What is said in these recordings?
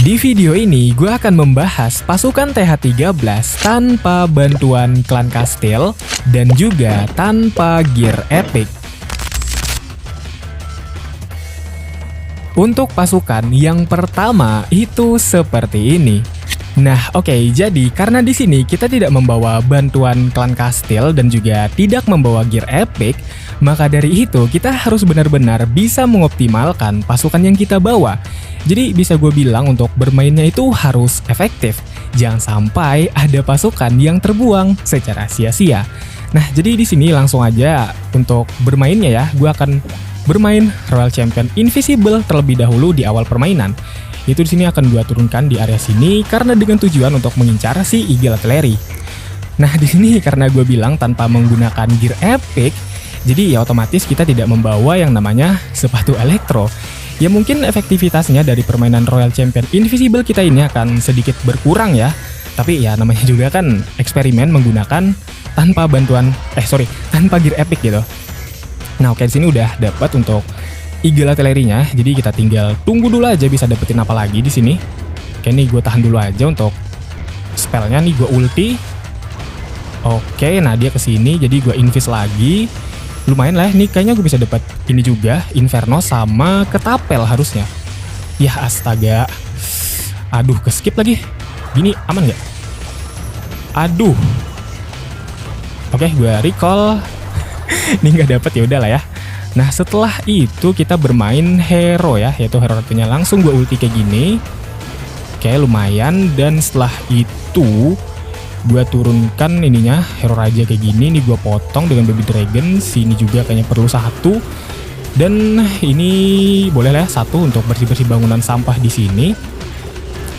Di video ini, gue akan membahas pasukan TH13 tanpa bantuan klan Kastil dan juga tanpa gear epic. Untuk pasukan yang pertama itu seperti ini. Nah, oke, jadi karena di sini kita tidak membawa bantuan klan Kastil dan juga tidak membawa gear epic, maka dari itu kita harus benar-benar bisa mengoptimalkan pasukan yang kita bawa. Jadi bisa gue bilang untuk bermainnya itu harus efektif. Jangan sampai ada pasukan yang terbuang secara sia-sia. Nah, jadi di sini langsung aja untuk bermainnya ya, gue akan bermain Royal Champion Invisible terlebih dahulu di awal permainan. Itu di sini akan gue turunkan di area sini karena dengan tujuan untuk mengincar si Eagle Artillery. Nah, di sini karena gue bilang tanpa menggunakan gear epic, jadi ya otomatis kita tidak membawa yang namanya sepatu elektro. Ya mungkin efektivitasnya dari permainan Royal Champion Invisible kita ini akan sedikit berkurang ya. Tapi ya namanya juga kan eksperimen menggunakan tanpa gear epic gitu. Nah, oke, di sini udah dapat untuk Eagle Artillery-nya, jadi kita tinggal tunggu dulu aja bisa dapetin apa lagi di sini. Oke, nih gue tahan dulu aja untuk spellnya nih, gue ulti. Oke, nah dia kesini, jadi gue invis lagi. Lumayan lah, nih kayaknya gue bisa dapat ini juga, Inferno sama Ketapel harusnya. Ya astaga, aduh keskip lagi. Gini aman nggak? Aduh. Oke, gue recall. Ini nggak dapet, ya udahlah ya. Nah, setelah itu kita bermain hero ya, yaitu hero ratunya. Langsung gue ulti kayak gini. Oke, lumayan. Dan setelah itu gue turunkan ininya, hero raja kayak gini. Ini gue potong dengan baby dragon. Sini juga kayaknya perlu satu. Dan ini boleh lah ya, satu untuk bersih-bersih bangunan sampah di sini.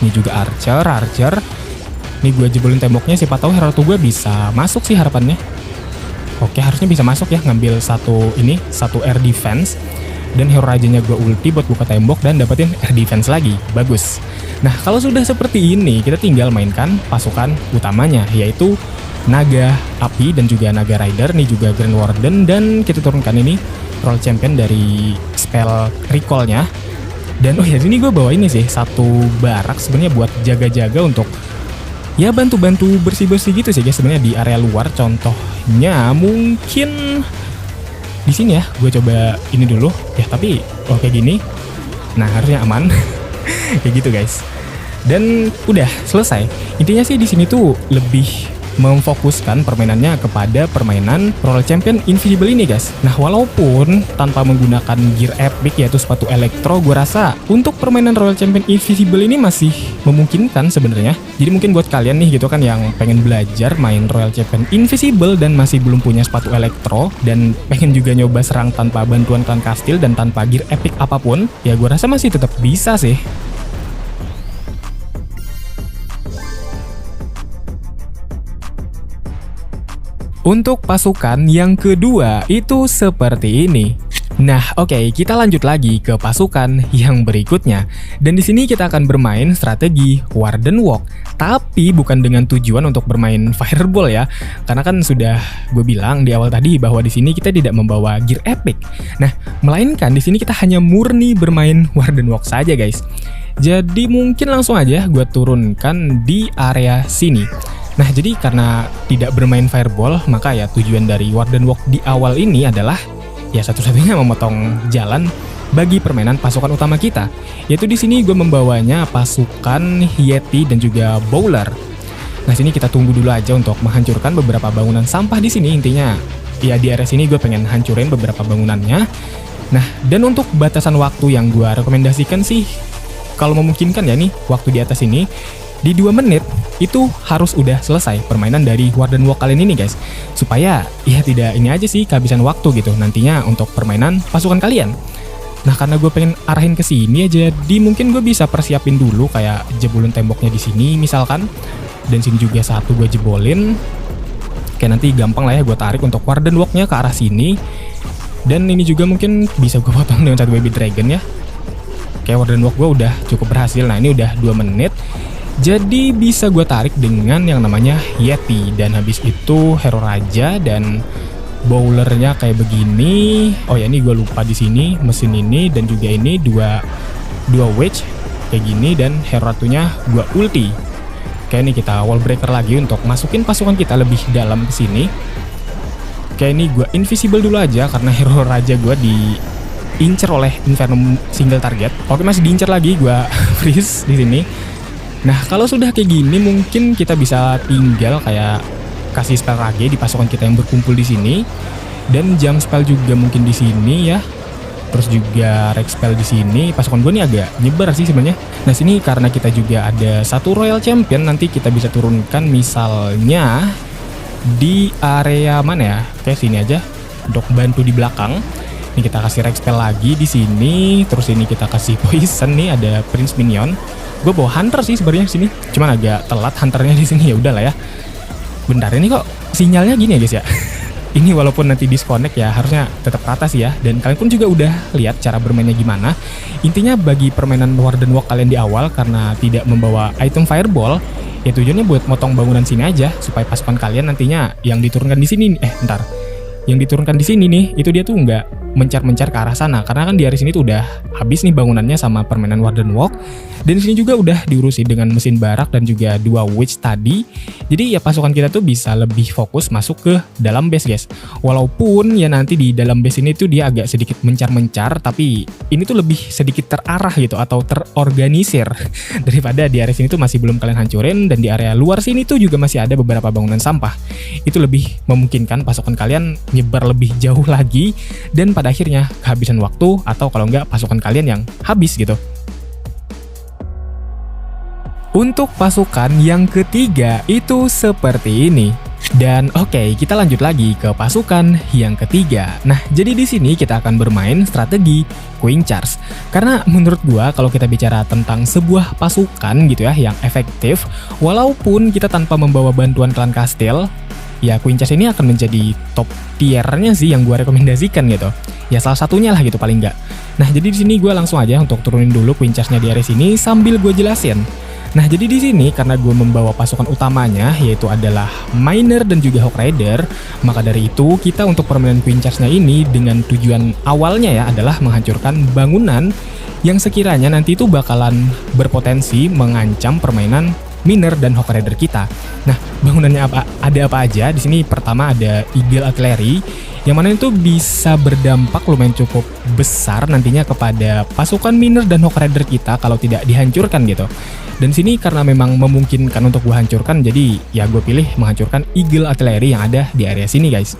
Ini juga archer. Ini gue jebolin temboknya, siapa tahu hero ratu gue bisa masuk sih harapannya. Oke, harusnya bisa masuk ya, ngambil satu air defense. Dan hero rajanya gue ulti buat buka tembok dan dapetin air defense lagi. Bagus. Nah, kalau sudah seperti ini, kita tinggal mainkan pasukan utamanya, yaitu Naga Api dan juga Naga Rider. Nih juga Grand Warden, dan kita turunkan ini Royal Champion dari spell recall-nya. Dan oh ya, sini gue bawa ini sih, satu barak sebenarnya buat jaga-jaga untuk ya bantu-bantu bersih-bersih gitu sih guys sebenarnya di area luar. Contohnya mungkin di sini ya, gue coba ini dulu ya, tapi kayak gini. Nah, harusnya aman. Kayak gitu guys. Dan udah selesai. Intinya sih di sini tuh lebih memfokuskan permainannya kepada permainan Royal Champion Invisible ini guys. Nah, walaupun tanpa menggunakan gear epic yaitu sepatu elektro, gue rasa untuk permainan Royal Champion Invisible ini masih memungkinkan sebenarnya. Jadi mungkin buat kalian nih gitu kan yang pengen belajar main Royal Champion Invisible dan masih belum punya sepatu elektro dan pengen juga nyoba serang tanpa bantuan klan Kastil dan tanpa gear epic apapun, ya gue rasa masih tetap bisa sih. Untuk pasukan yang kedua itu seperti ini. Nah, oke, kita lanjut lagi ke pasukan yang berikutnya. Dan di sini kita akan bermain strategi Warden Walk, tapi bukan dengan tujuan untuk bermain Fireball ya. Karena kan sudah gue bilang di awal tadi bahwa di sini kita tidak membawa gear epic. Nah, melainkan di sini kita hanya murni bermain Warden Walk saja, guys. Jadi mungkin langsung aja gue turunkan di area sini. Nah, jadi karena tidak bermain Fireball, maka ya tujuan dari Warden Walk di awal ini adalah ya satu-satunya memotong jalan bagi permainan pasukan utama kita. Yaitu di sini gue membawanya pasukan Yeti dan juga Bowler. Nah, sini kita tunggu dulu aja untuk menghancurkan beberapa bangunan sampah di sini. Intinya ya di area sini gue pengen hancurin beberapa bangunannya. Nah, dan untuk batasan waktu yang gue rekomendasikan sih, kalau memungkinkan ya nih, waktu di atas ini di 2 menit itu harus udah selesai permainan dari Warden Walk kalian ini guys. Supaya ya tidak ini aja sih kehabisan waktu gitu nantinya untuk permainan pasukan kalian. Nah, karena gue pengen arahin ke sini aja, jadi mungkin gue bisa persiapin dulu kayak jebolin temboknya di sini misalkan. Dan sini juga satu gue jebolin. Oke, nanti gampang lah ya gue tarik untuk Warden Walk-nya ke arah sini. Dan ini juga mungkin bisa gue potong dengan satu baby dragon ya. Oke, Warden Walk gue udah cukup berhasil. Nah, ini udah 2 menit. Jadi bisa gue tarik dengan yang namanya Yeti. Dan habis itu hero raja dan bowlernya kayak begini. Oh ya, ini gue lupa di sini mesin ini dan juga ini dua wedge. kayak gini dan hero ratunya gue ulti. Oke, ini kita wall breaker lagi untuk masukin pasukan kita lebih dalam ke sini. Oke, ini gue invisible dulu aja karena hero raja gue diincer oleh Infernum single target. Oke, masih diincer lagi, gue freeze di sini. Nah, kalau sudah kayak gini mungkin kita bisa tinggal kayak kasih spell rage di pasukan kita yang berkumpul di sini. Dan jam spell juga mungkin di sini ya. Terus juga Rex spell di sini. Pasukan gue nih agak nyebar sih sebenarnya. Nah, sini karena kita juga ada satu Royal Champion, nanti kita bisa turunkan misalnya di area mana ya? Oke, sini aja untuk bantu di belakang. Ini kita kasih Rex spell lagi di sini. Terus ini kita kasih poison nih, ada Prince Minion. Gue bawa Hunter sih sebenarnya sini. Cuman agak telat Hunternya di sini, ya udahlah ya. Bentar, ini kok sinyalnya gini ya guys ya. Ini walaupun nanti disconnect ya harusnya tetap rata sih ya. Dan kalian pun juga udah lihat cara bermainnya gimana. Intinya bagi permainan Warden Walk kalian di awal karena tidak membawa item Fireball, ya tujuannya buat motong bangunan sini aja supaya pasukan kalian nantinya yang diturunkan di sini. Yang diturunkan di sini nih, itu dia tuh nggak mencar-mencar ke arah sana karena kan di area sini tuh udah habis nih bangunannya sama permainan Warden Walk. Dan di sini juga udah diurusi dengan mesin barak dan juga 2 witch tadi. Jadi ya pasukan kita tuh bisa lebih fokus masuk ke dalam base guys. Walaupun ya nanti di dalam base ini tuh dia agak sedikit mencar-mencar, tapi ini tuh lebih sedikit terarah gitu atau terorganisir daripada di area sini tuh masih belum kalian hancurin. Dan di area luar sini tuh juga masih ada beberapa bangunan sampah. Itu lebih memungkinkan pasukan kalian nyebar lebih jauh lagi dan pada akhirnya kehabisan waktu atau kalau enggak pasukan kalian yang habis gitu. Untuk pasukan yang ketiga itu seperti ini. Dan oke, kita lanjut lagi ke pasukan yang ketiga. Nah, jadi di sini kita akan bermain strategi Queen Charge. Karena menurut gua kalau kita bicara tentang sebuah pasukan gitu ya yang efektif, walaupun kita tanpa membawa bantuan klan kastil, ya Queen Charge ini akan menjadi top tiernya sih yang gua rekomendasikan gitu. Ya salah satunya lah gitu paling nggak. Nah, jadi di sini gua langsung aja untuk turunin dulu Queen Charge-nya di area sini sambil gue jelasin. Nah, jadi di sini karena gue membawa pasukan utamanya yaitu adalah Miner dan juga Hawk Rider, maka dari itu kita untuk permainan Queen Charge-nya ini dengan tujuan awalnya ya adalah menghancurkan bangunan yang sekiranya nanti itu bakalan berpotensi mengancam permainan Miner dan Hawk Rider kita. Nah, bangunannya ada apa aja? Di sini pertama ada Eagle Artillery yang mana itu bisa berdampak lumayan cukup besar nantinya kepada pasukan Miner dan Hawk Rider kita kalau tidak dihancurkan gitu. Dan sini karena memang memungkinkan untuk gue hancurkan, jadi ya gue pilih menghancurkan Eagle Artillery yang ada di area sini guys.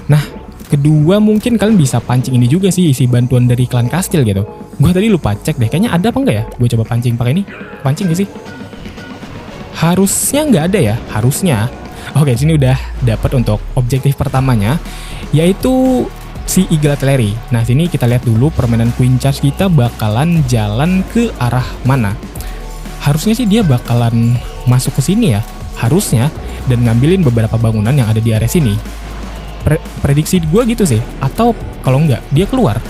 Nah, kedua mungkin kalian bisa pancing ini juga sih, isi bantuan dari klan kastil gitu. Gue tadi lupa cek deh, kayaknya ada apa enggak ya? Gue coba pancing pakai ini, pancing gak sih? Harusnya nggak ada ya, harusnya. Oke, sini udah dapat untuk objektif pertamanya, yaitu si Eagle Artillery. Nah, sini kita lihat dulu permainan Queen Charge kita bakalan jalan ke arah mana. Harusnya sih dia bakalan masuk ke sini ya, harusnya, dan ngambilin beberapa bangunan yang ada di area sini. Prediksi gue gitu sih, atau kalau nggak dia keluar.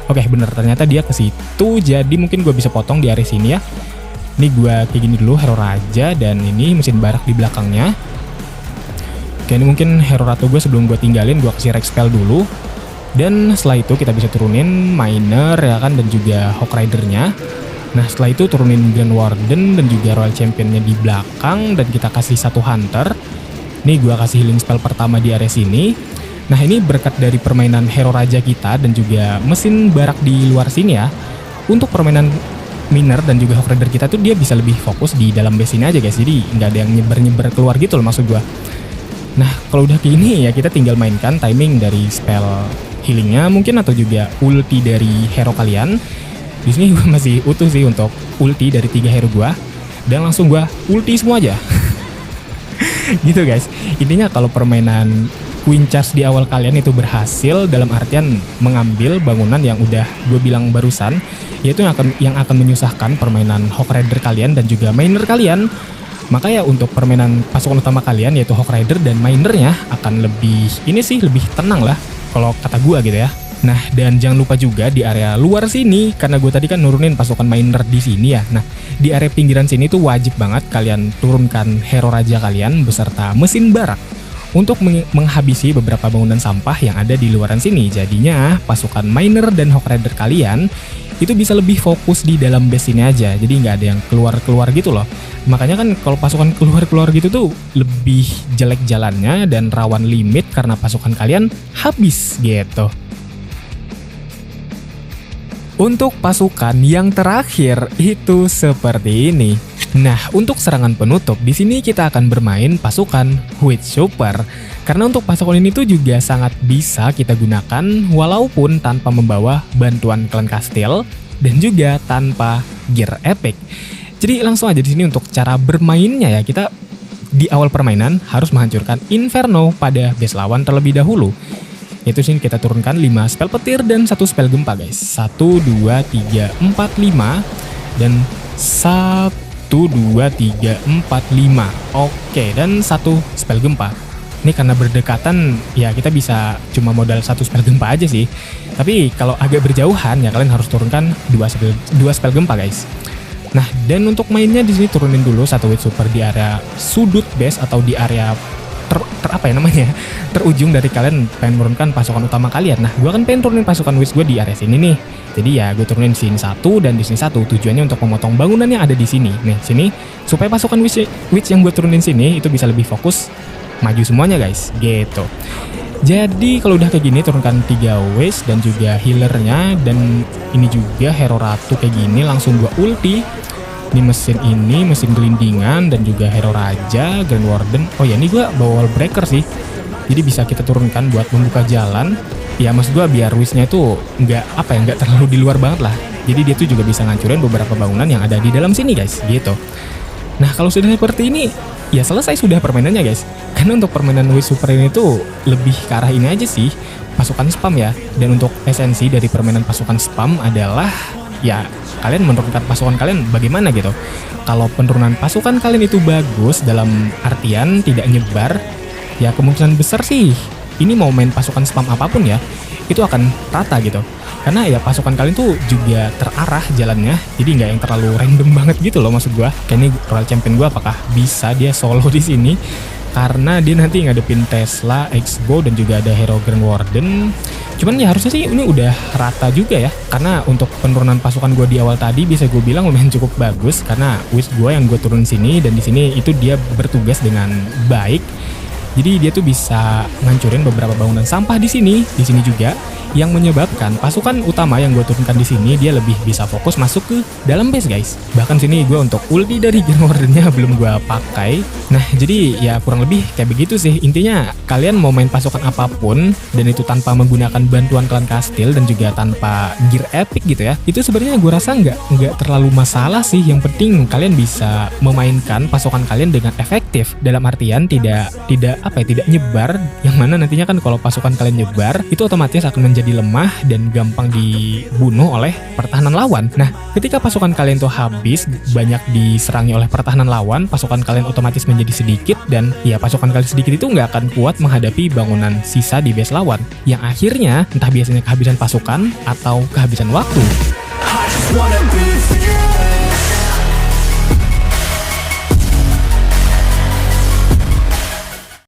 Oke, bener, ternyata dia ke situ, jadi mungkin gue bisa potong di area sini ya. Ini gue kayak gini dulu, hero raja, dan ini mesin barak di belakangnya. Oke, ini mungkin hero ratu gue sebelum gue tinggalin, gue kasih Rex spell dulu. Dan setelah itu kita bisa turunin Miner ya kan, dan juga Hawk Rider-nya. Nah, setelah itu turunin Grand Warden dan juga Royal Champion-nya di belakang, dan kita kasih satu Hunter. Nih gue kasih healing spell pertama di area sini. Nah, ini berkat dari permainan hero raja kita dan juga mesin barak di luar sini ya. Untuk permainan Miner dan juga Hawk Rider kita tuh dia bisa lebih fokus di dalam base ini aja guys. Jadi nggak ada yang nyebar-nyebar keluar gitu loh maksud gue. Nah, kalau udah kayak gini ya kita tinggal mainkan timing dari spell healingnya mungkin atau juga ulti dari hero kalian. Di sini gue masih utuh sih untuk ulti dari 3 hero gue, dan langsung gue ulti semua aja. Gitu guys. Intinya kalau permainan Queen Charge di awal kalian itu berhasil dalam artian mengambil bangunan yang udah gue bilang barusan, yaitu yang akan menyusahkan permainan Hawk Rider kalian dan juga Miner kalian. Maka ya untuk permainan pasukan utama kalian yaitu Hawk Rider dan Minernya akan lebih lebih tenang lah kalau kata gue gitu ya. Nah, dan jangan lupa juga di area luar sini, karena gue tadi kan nurunin pasukan Miner di sini ya. Nah, di area pinggiran sini tuh wajib banget kalian turunkan hero raja kalian beserta mesin barak untuk menghabisi beberapa bangunan sampah yang ada di luaran sini. Jadinya pasukan miner dan hog rider kalian itu bisa lebih fokus di dalam base ini aja, jadi nggak ada yang keluar-keluar gitu loh. Makanya kan kalau pasukan keluar-keluar gitu tuh lebih jelek jalannya dan rawan limit karena pasukan kalian habis gitu. Untuk pasukan yang terakhir itu seperti ini. Nah, untuk serangan penutup di sini kita akan bermain pasukan Witch Super. Karena untuk pasukan ini tuh juga sangat bisa kita gunakan walaupun tanpa membawa bantuan klan kastil dan juga tanpa gear epic. Jadi langsung aja di sini untuk cara bermainnya ya, kita di awal permainan harus menghancurkan Inferno pada base lawan terlebih dahulu. Yaitu sini kita turunkan 5 spell petir dan 1 spell gempa guys. 1, 2, 3, 4, 5 dan 1, 2, 3, 4, 5. Oke, dan 1 spell gempa. Ini karena berdekatan ya kita bisa cuma modal 1 spell gempa aja sih. Tapi kalau agak berjauhan ya kalian harus turunkan 2 spell gempa guys. Nah, dan untuk mainnya di sini turunin dulu 1 Witch Super di area sudut base atau di area terujung dari kalian pengen menurunkan pasukan utama kalian. Nah, gue kan pengen turunin pasukan Witch gue di area sini nih. Jadi ya gue turunin sini 1 dan di sini 1. Tujuannya untuk memotong bangunan yang ada di sini. Nih, sini supaya pasukan Witch yang gue turunin sini itu bisa lebih fokus maju semuanya guys, gitu. Jadi kalau udah kayak gini turunkan 3 Witch dan juga healernya, dan ini juga hero ratu kayak gini langsung gue ulti. Ini mesin gelindingan dan juga hero raja, Grand Warden. Oh ya, ini gue bawa wall breaker sih. Jadi bisa kita turunkan buat membuka jalan. Ya maksud gue biar wishnya itu nggak terlalu di luar banget lah. Jadi dia tuh juga bisa ngancurin beberapa bangunan yang ada di dalam sini guys, gitu. Nah kalau sudah seperti ini, ya selesai sudah permainannya guys. Karena untuk permainan Witch Super ini tuh lebih ke arah ini aja sih, pasukan spam ya. Dan untuk esensi dari permainan pasukan spam adalah ya kalian menurunkan pasukan kalian bagaimana gitu. Kalau penurunan pasukan kalian itu bagus dalam artian tidak nyebar, ya kemungkinan besar sih ini mau main pasukan spam apapun ya itu akan rata gitu. Karena ya pasukan kalian tuh juga terarah jalannya, jadi nggak yang terlalu random banget gitu loh maksud gua. Kayak ini Royal Champion gua apakah bisa dia solo di sini? Karena dia nanti ngadepin Tesla, Expo dan juga ada hero Grand Warden. Cuman ya harusnya sih ini udah rata juga ya. Karena untuk penurunan pasukan gue di awal tadi bisa gue bilang lumayan cukup bagus. Karena Witch gue yang gue turun sini dan di sini itu dia bertugas dengan baik. Jadi dia tuh bisa ngancurin beberapa bangunan sampah di sini juga, yang menyebabkan pasukan utama yang gue turunkan di sini dia lebih bisa fokus masuk ke dalam base guys. Bahkan sini gue untuk ulti dari Grand Warden-nya belum gue pakai. Nah jadi ya kurang lebih kayak begitu sih. Intinya kalian mau main pasukan apapun dan itu tanpa menggunakan bantuan klan kastil dan juga tanpa gear epic gitu ya, itu sebenarnya gue rasa nggak terlalu masalah sih. Yang penting kalian bisa memainkan pasukan kalian dengan efektif, dalam artian tidak nyebar, yang mana nantinya kan kalau pasukan kalian nyebar itu otomatis akan menjadi lemah dan gampang dibunuh oleh pertahanan lawan. Nah ketika pasukan kalian tuh habis, banyak diserangi oleh pertahanan lawan, pasukan kalian otomatis menjadi sedikit, dan ya pasukan kalian sedikit itu nggak akan kuat menghadapi bangunan sisa di base lawan, yang akhirnya entah biasanya kehabisan pasukan atau kehabisan waktu. I just wanna be free.